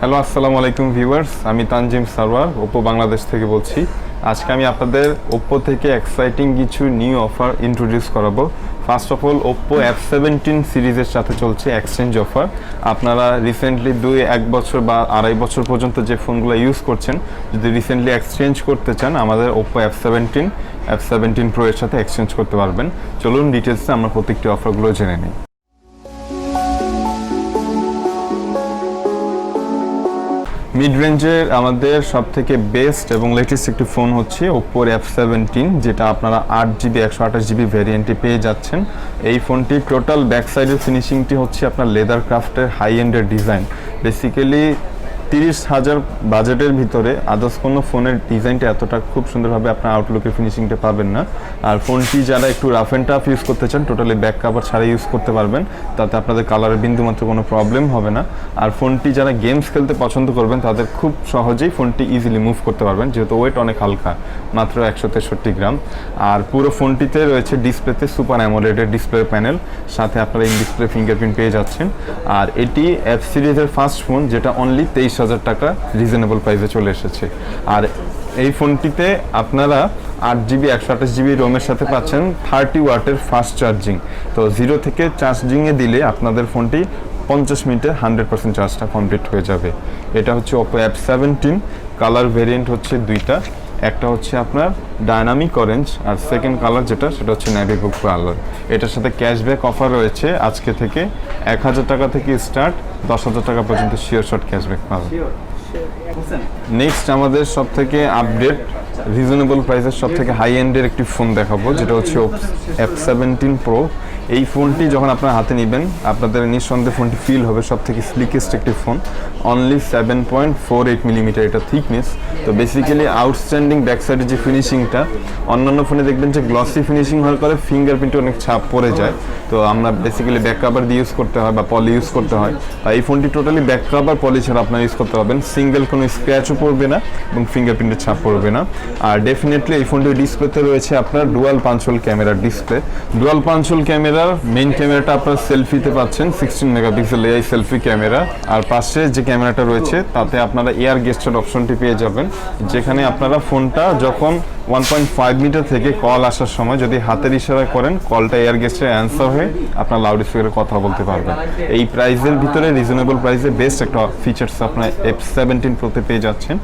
Hello আসসালামু আলাইকুম viewers, আমি তানজিম সারওয়ার ওপ্পো বাংলাদেশ থেকে বলছি। আজকে আমি আপনাদের ওপ্পো থেকে এক্সাইটিং কিছু নিউ অফার ইন্ট্রোডিউস করাবো। First of all, Oppo F17 সিরিজের সাথে চলছে এক্সচেঞ্জ অফার। আপনারা রিসেন্টলি 1 বছর বা 2.5 বছর পর্যন্ত যে ফোনগুলো ইউজ করছেন, যদি রিসেন্টলি এক্সচেঞ্জ করতে চান, আমাদের ওপ্পো F17 Pro এর সাথে এক্সচেঞ্জ করতে পারবেন। চলুন ডিটেলসে আমরা প্রত্যেকটি অফারগুলো জেনে নিই। মিড রেঞ্জের আমাদের সবথেকে বেস্ট এবং লেটেস্ট একটি ফোন হচ্ছে ওপ্পোর F17, যেটা আপনারা 8GB 128GB ভ্যারিয়েন্টে পেয়ে যাচ্ছেন। এই ফোনটি টোটাল ব্যাক সাইডের ফিনিশিংটি হচ্ছে আপনার লেদার ক্রাফটের হাই এন্ডের ডিজাইন। বেসিক্যালি 30,000 বাজেটের ভিতরে আদার্স কোনো ফোনের ডিজাইনটা এতটা খুব সুন্দরভাবে আপনার আউটলুকের ফিনিশিংটা পাবেন না। আর ফোনটি যারা একটু রাফ অ্যান্ড টাফ ইউজ করতে চান, টোটালি ব্যাক কাভার ছাড়া ইউজ করতে পারবেন, তাতে আপনাদের কালারের বিন্দুমাত্র কোনো প্রবলেম হবে না। আর ফোনটি যারা গেমস খেলতে পছন্দ করবেন, তাদের খুব সহজেই ফোনটি ইজিলি মুভ করতে পারবেন, যেহেতু ওয়েট অনেক হালকা, মাত্র 163 গ্রাম। আর পুরো ফোনটিতে রয়েছে ডিসপ্লেতে সুপার অ্যামোলেডের ডিসপ্লে প্যানেল, সাথে আপনারা ইন ডিসপ্লে ফিঙ্গারপ্রিন্ট পেয়ে যাচ্ছেন। আর এটি F সিরিজের ফার্স্ট ফোন, যেটা অনলি 23,000 টাকা রিজনেবল প্রাইসে চলে এসেছে। আর এই ফোনটিতে আপনারা 8GB 128GB রোমের সাথে পাচ্ছেন 30 ওয়াটের ফাস্ট চার্জিং। তো 0 থেকে চার্জিংয়ে দিলে আপনাদের ফোনটি 50 মিনিটে 100% চার্জটা কমপ্লিট হয়ে যাবে। এটা হচ্ছে ওপ্পো F17। কালার ভেরিয়েন্ট হচ্ছে দুইটা, একটা হচ্ছে আপনার ডায়নামিক অরেঞ্জ, আর সেকেন্ড কালার সেটা হচ্ছে নেভি ব্লু কালার। এটার সাথে ক্যাশব্যাক অফার রয়েছে আজকে থেকে 1000 টাকা থেকে স্টার্ট, 10,000 টাকা পর্যন্ত শিওর শট ক্যাশব্যাক পাবেন। নেক্সট আমাদের সব থেকে আপডেট রিজনেবল প্রাইসের সব থেকে হাই এন্ডের একটি ফোন দেখাবো, যেটা হচ্ছে F17 Pro। এই ফোনটি যখন আপনার হাতে নেবেন, আপনাদের নিঃসন্দেহে ফোনটি ফিল হবে সব থেকে স্লিকেস্ট একটি ফোন। অনলি 7.48 মিলিমিটার এটা থিকনেস। তো বেসিক্যালি আউটস্ট্যান্ডিং ব্যাক সাইডের যে ফিনিশিংটা, অন্যান্য ফোনে দেখবেন যে গ্লসি ফিনিশিং হওয়ার পরে ফিঙ্গারপ্রিন্টে অনেক ছাপ পড়ে যায়। তো আমরা বেসিক্যালি ব্যাক কাভার দিয়ে ইউজ করতে হয় বা পলি ইউজ করতে হয়। আর এই ফোনটি টোটালি ব্যাক কাভার পলি ছাড়া আপনারা ইউজ করতে পারবেন। সিঙ্গেল কোনো স্ক্র্যাচও পড়বে না এবং ফিঙ্গারপ্রিন্টের ছাপ পড়বে না। আর ডেফিনেটলি এই ফোনটির ডিসপ্লেতে রয়েছে আপনার ডুয়াল পাঞ্চ হোল ক্যামেরার ডিসপ্লে। ডুয়াল পাঞ্চ হোল ক্যামেরার মেইন ক্যামেরাটা আপনার সেলফিতে পাচ্ছেন 16 মেগাপিক্সেল এআই সেলফি ক্যামেরা। আর পাশে যে ক্যামেরাটা রয়েছে তাতে আপনারা এয়ার গেস্টার অপশনটি পেয়ে যাবেন, যেখানে আপনারা ফোনটা যখন 1.5 মিটার থেকে কল আসার সময় যদি হাতের ইশারা করেন, কলটা এয়ার গেস্টে অ্যান্সার হয়ে আপনার লাউড স্পিকারে কথা বলতে পারবেন। এই প্রাইসের ভিতরে রিজনেবল প্রাইসে বেস্ট একটা ফিচার্স আপনার F17 Proতে পেয়ে যাচ্ছেন।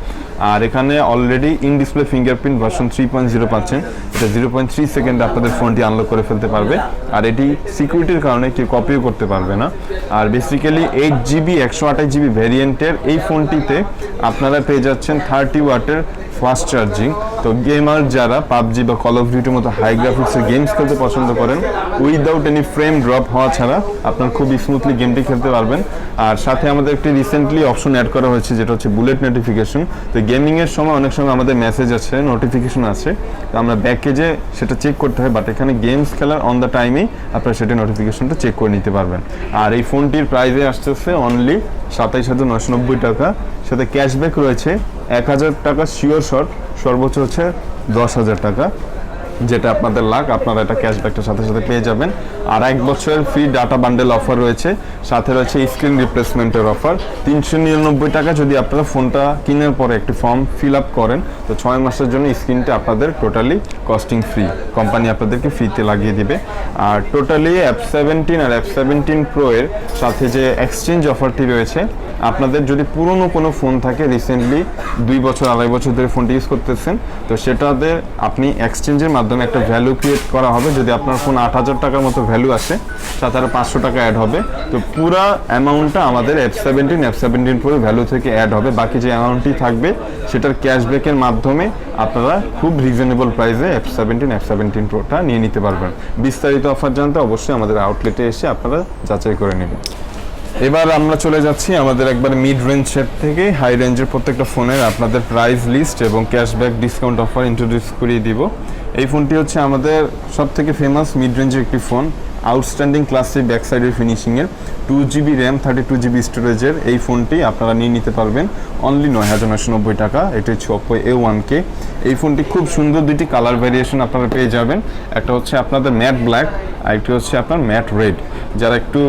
আর এখানে already in display fingerprint version 3.0 পাচ্ছেন। এটা 0.3 সেকেন্ডে আপনাদের ফোনটি আনলক করে ফেলতে পারবে। আর এটি সিকিউরিটির কারণে কেউ কপিও করতে পারবে না। আর বেসিক্যালি 8GB 128GB ভ্যারিয়েন্টের এই ফোনটিতে আপনারা পেয়ে যাচ্ছেন 30 ওয়াটের ফাস্ট চার্জিং। তো গেমার যারা পাবজি বা কল অফ ডিউটির মতো হাই গ্রাফিক্সের গেমস খেলতে পছন্দ করেন, উইদাউট এনি ফ্রেম ড্রপ হওয়া ছাড়া আপনার খুব স্মুথলি গেমটি খেলতে পারবেন। আর সাথে আমাদের একটি রিসেন্টলি অপশন অ্যাড করা হয়েছে, যেটা হচ্ছে বুলেট নোটিফিকেশন। তো গেমিংয়ের সময় অনেক সময় আমাদের মেসেজ আছে, নোটিফিকেশন আছে, তো আমরা ব্যাকেজে সেটা চেক করতে হয়, বাট এখানে গেমস খেলার অন দ্য টাইমেই আপনারা সেটা নোটিফিকেশনটা চেক করে নিতে পারবেন। আর এই ফোনটির প্রাইসে আসতেছে অনলি 27,990 টাকা। সাথে ক্যাশব্যাক রয়েছে 1000 টাকা শিওর শট, সর্বোচ্চ হচ্ছে 10,000 টাকা, যেটা আপনাদের লাখ। আপনারা এটা ক্যাশব্যাকটার সাথে সাথে পেয়ে যাবেন। আর 1 বছরের ফ্রি ডাটা বান্ডেল অফার রয়েছে, সাথে রয়েছে স্ক্রিন রিপ্লেসমেন্টের অফার। 399 টাকা যদি আপনারা ফোনটা কেনার পরে একটি ফর্ম ফিল আপ করেন, তো 6 মাসের জন্য স্ক্রিনটা আপনাদের টোটালি কস্টিং ফ্রি, কোম্পানি আপনাদেরকে ফ্রিতে লাগিয়ে দিবে। আর টোটালি F17 আর F17 Pro এর সাথে যে এক্সচেঞ্জ অফারটি রয়েছে, আপনাদের যদি পুরনো কোনো ফোন থাকে, রিসেন্টলি 2 বছর 2.5 বছর ধরে ফোনটি ইউজ করতেছেন, তো সেটাতে আপনি এক্সচেঞ্জের মাধ্যমে একটা ভ্যালু ক্রিয়েট করা হবে। যদি আপনার ফোন 8,000 টাকার মতো ভ্যালু আসে, সাথে আরও 500 টাকা অ্যাড হবে। তো পুরা অ্যামাউন্টটা আমাদের F17 Pro ভ্যালু থেকে অ্যাড হবে। বাকি যে অ্যামাউন্টটি থাকবে সেটার ক্যাশব্যাকের মাধ্যমে আপনারা খুব রিজনেবল প্রাইসে F17 Proটা নিয়ে নিতে পারবেন। বিস্তারিত অফার জানতে অবশ্যই আমাদের আউটলেটে এসে আপনারা যাচাই করে নেবেন। এবার আমরা চলে যাচ্ছি আমাদের একবার মিড রেঞ্জ সেট থেকে হাই রেঞ্জের প্রত্যেকটা ফোনের আপনাদের প্রাইস লিস্ট এবং ক্যাশব্যাক ডিসকাউন্ট অফার ইন্ট্রোডিউস করিয়ে দিব। এই ফোনটি হচ্ছে আমাদের সব থেকে ফেমাস মিড রেঞ্জের একটি ফোন, আউটস্ট্যান্ডিং ক্লাসে ব্যাক সাইডের ফিনিশিংয়ের, 2GB র্যাম 32GB স্টোরেজের এই ফোনটি আপনারা নিয়ে নিতে পারবেন অনলি 9,990 টাকা। এটি হচ্ছে ওপ্পো A1K। এই ফোনটি খুব সুন্দর দুইটি কালার ভ্যারিয়েশন আপনারা পেয়ে যাবেন। একটা হচ্ছে আপনাদের ম্যাট ব্ল্যাক, আর একটি হচ্ছে আপনার ম্যাট রেড। যারা একটু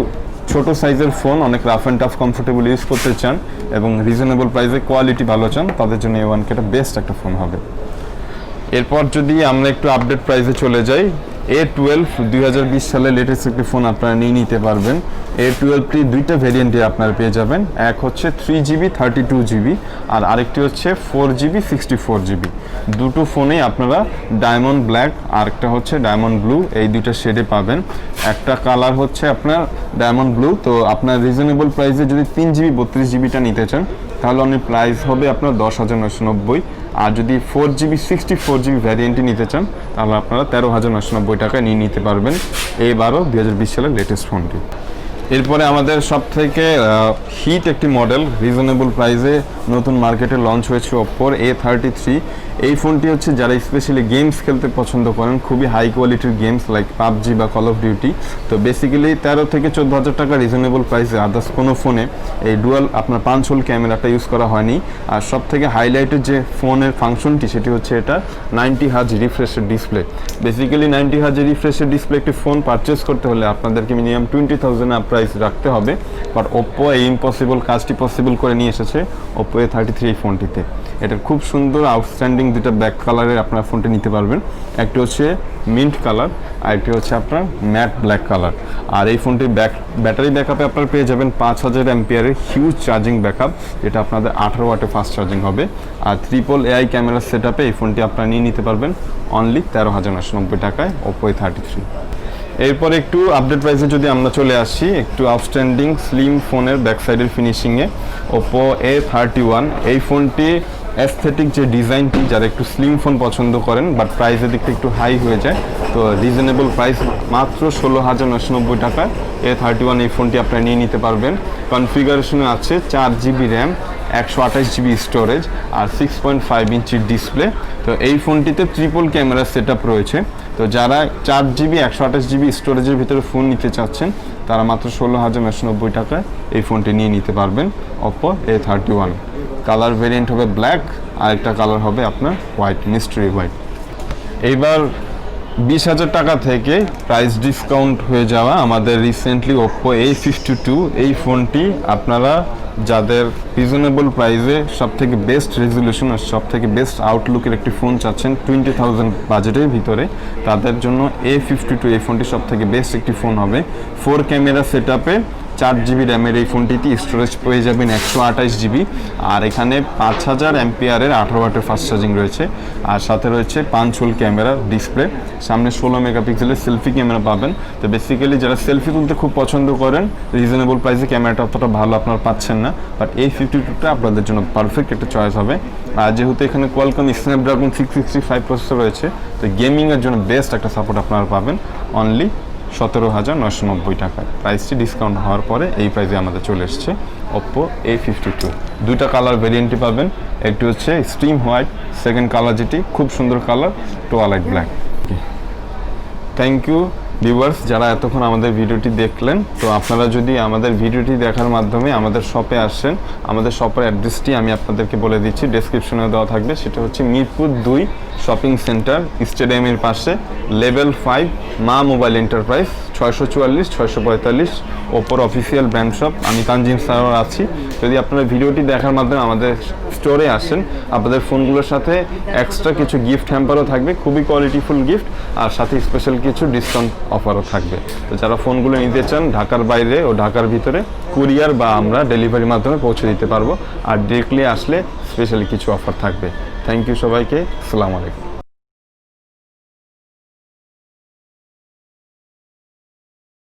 ছোট সাইজের ফোন, অনেক rough and tough comfortable use করতে চান এবং রিজনেবল প্রাইসে কোয়ালিটি ভালো চান, তাদের জন্য A1K একটা বেস্ট একটা ফোন হবে। এরপর যদি আমরা একটু আপডেট প্রাইসে চলে যাই, A12 2020 সালে লেটেস্ট একটি ফোন আপনারা নিয়ে নিতে পারবেন। A12টি দুইটা ভেরিয়েন্টে আপনারা পেয়ে যাবেন, এক হচ্ছে 3GB 32GB আর আরেকটি হচ্ছে 4GB 64GB। দুটো ফোনেই আপনারা ডায়মন্ড ব্ল্যাক আর একটা হচ্ছে ডায়মন্ড ব্লু, এই দুইটা শেডে পাবেন। একটা কালার হচ্ছে আপনার ডায়মন্ড ব্লু, তো আপনার রিজনেবল প্রাইসে যদি 3GB 32GBটা নিতে চান তাহলে অনেক প্রাইস হবে আপনার 10,990, আর যদি 4GB 64GB ভ্যারিয়েন্টটি নিতে চান তাহলে আপনারা 13,990 টাকায় নিয়ে নিতে পারবেন A12 2020 সালের লেটেস্ট ফোনটি। এরপরে আমাদের সবথেকে হিট একটি মডেল রিজনেবল প্রাইসে নতুন মার্কেটে লঞ্চ হয়েছে Oppo A33। এই ফোনটি হচ্ছে যারা স্পেশালি গেমস খেলতে পছন্দ করেন, খুবই হাই কোয়ালিটির গেমস লাইক PUBG বা কল অফ ডিউটি, তো বেসিক্যালি 13 থেকে 14,000 টাকা রিজনেবল প্রাইসে আদার্স কোনো ফোনে এই ডুয়াল আপনার 5 হোল ক্যামেরাটা ইউজ করা হয়নি। আর সব থেকে হাইলাইটেড যে ফোনের ফাংশনটি সেটি হচ্ছে এটা 90 হার্জ রিফ্রেশের ডিসপ্লে। বেসিক্যালি 90 হার্জ রিফ্রেশের ডিসপ্লে একটি ফোন পারচেস করতে হলে আপনাদেরকে মিনিমাম 20,000 প্রাইস রাখতে হবে, বাট Oppo এই ইম্পসিবল কাজটি পসিবল করে নিয়ে এসেছে Oppo A33 এই ফোনটিতে। এটার খুব সুন্দর আউটস্ট্যান্ডিং দুটো ব্যাক কালারের আপনার ফোনটি নিতে পারবেন, একটি হচ্ছে মিন্ট কালার আর একটি হচ্ছে আপনার ম্যাট ব্ল্যাক কালার। আর এই ফোনটির ব্যাটারি ব্যাকআপে আপনারা পেয়ে যাবেন 5000 অ্যাম্পিয়ারের হিউজ চার্জিং ব্যাকআপ, যেটা আপনাদের 18 ওয়াটে ফাস্ট চার্জিং হবে। আর ট্রিপল AI ক্যামেরা সেটআপে এই ফোনটি আপনারা নিয়ে নিতে পারবেন অনলি 13,990 টাকায় Oppo A33। এরপর একটু আপডেট প্রাইসে যদি আমরা চলে আসি, একটু আউটস্ট্যান্ডিং স্লিম ফোনের ব্যাক সাইডের ফিনিশিংয়ে Oppo A31। এই ফোনটি অ্যাস্থেটিক যে ডিজাইনটি, যারা একটু স্লিম ফোন পছন্দ করেন বাট প্রাইসের দিকটা একটু হাই হয়ে যায়, তো রিজনেবল প্রাইস মাত্র 16,990 টাকায় A31 এই ফোনটি আপনারা নিয়ে নিতে পারবেন। কনফিগারেশনে আছে 4GB র্যাম, 128GB স্টোরেজ আর 6.5 ইঞ্চির ডিসপ্লে। তো এই ফোনটিতে ট্রিপল ক্যামেরা সেটআপ রয়েছে, তো যারা 4GB 128GB স্টোরেজের ভিতরে ফোন নিতে চাচ্ছেন তারা মাত্র 16,990 টাকায় এই ফোনটি নিয়ে নিতে পারবেন Oppo A31। কালার ভেরিয়েন্ট হবে ব্ল্যাক আর একটা কালার হবে আপনার হোয়াইট, মিস্ট্রি হোয়াইট। এইবার 20,000 টাকা থেকে প্রাইস ডিসকাউন্ট হয়ে যাওয়া আমাদের রিসেন্টলি Oppo A52 এই ফোনটি আপনারা যাদের রিজনেবল প্রাইসে সবথেকে বেস্ট রেজলিউশন আর সবথেকে বেস্ট আউটলুকের একটি ফোন চাচ্ছেন 20,000 বাজেটের ভিতরে, তাদের জন্য A52 এই ফোনটি সবথেকে বেস্ট একটি ফোন হবে। 4 ক্যামেরা সেটআপে 4GB র্যামের এই ফোনটিতে স্টোরেজ পেয়ে যাবেন 128GB, আর এখানে 5000 অ্যাম্পিয়ারের 18 ওয়াটের ফাস্ট চার্জিং রয়েছে, আর সাথে রয়েছে 5 হোল ক্যামেরা ডিসপ্লে, সামনে 16 মেগাপিক্সেলের সেলফি ক্যামেরা পাবেন। তো বেসিক্যালি যারা সেলফি তুলতে খুব পছন্দ করেন, রিজনেবল প্রাইসে ক্যামেরাটা অতটা ভালো আপনারা পাচ্ছেন না, বাট A52টা আপনাদের জন্য পারফেক্ট একটা চয়েস হবে। আর যেহেতু এখানে কোয়ালকম স্ন্যাপড্রাগন 665 প্রসেসর রয়েছে, তো গেমিংয়ের জন্য বেস্ট একটা সাপোর্ট আপনারা পাবেন অনলি 17,990 টাকায়। প্রাইসটি ডিসকাউন্ট হওয়ার পরে এই প্রাইসে আমাদের চলে এসছে Oppo A52। দুইটা কালার ভেরিয়েন্টই পাবেন, একটি হচ্ছে স্ট্রিম হোয়াইট, সেকেন্ড কালার যেটি খুব সুন্দর colour twilight black. Thank you viewers যারা এতক্ষণ আমাদের ভিডিওটি দেখলেন। তো আপনারা যদি আমাদের ভিডিওটি দেখার মাধ্যমে আমাদের শপে আসেন, আমাদের শপের অ্যাড্রেসটি আমি আপনাদেরকে বলে দিচ্ছি, ডেসক্রিপশনে দেওয়া থাকবে। সেটা হচ্ছে মিরপুর 2 শপিং সেন্টার, স্টেডিয়ামের পাশে, লেভেল 5, মা মোবাইল এন্টারপ্রাইজ, 644 645 Oppoর অফিসিয়াল ব্র্যান্ড শপ। আমি তানজিম স্যার আছি। যদি আপনারা ভিডিওটি দেখার মাধ্যমে আমাদের স্টোরে আসেন, আপনাদের ফোনগুলোর সাথে এক্সট্রা কিছু গিফট হ্যাম্পারও থাকবে, খুবই কোয়ালিটিফুল গিফট, আর সাথে স্পেশাল কিছু ডিসকাউন্ট অফারও থাকবে। তো যারা ফোনগুলো নিতে চান ঢাকার বাইরে ও ঢাকার ভিতরে কুরিয়ার বা আমরা ডেলিভারির মাধ্যমে পৌঁছে দিতে পারবো, আর ডিরেক্টলি আসলে স্পেশালি কিছু অফার থাকবে। থ্যাংক ইউ সবাইকে, আসসালামু আলাইকুম।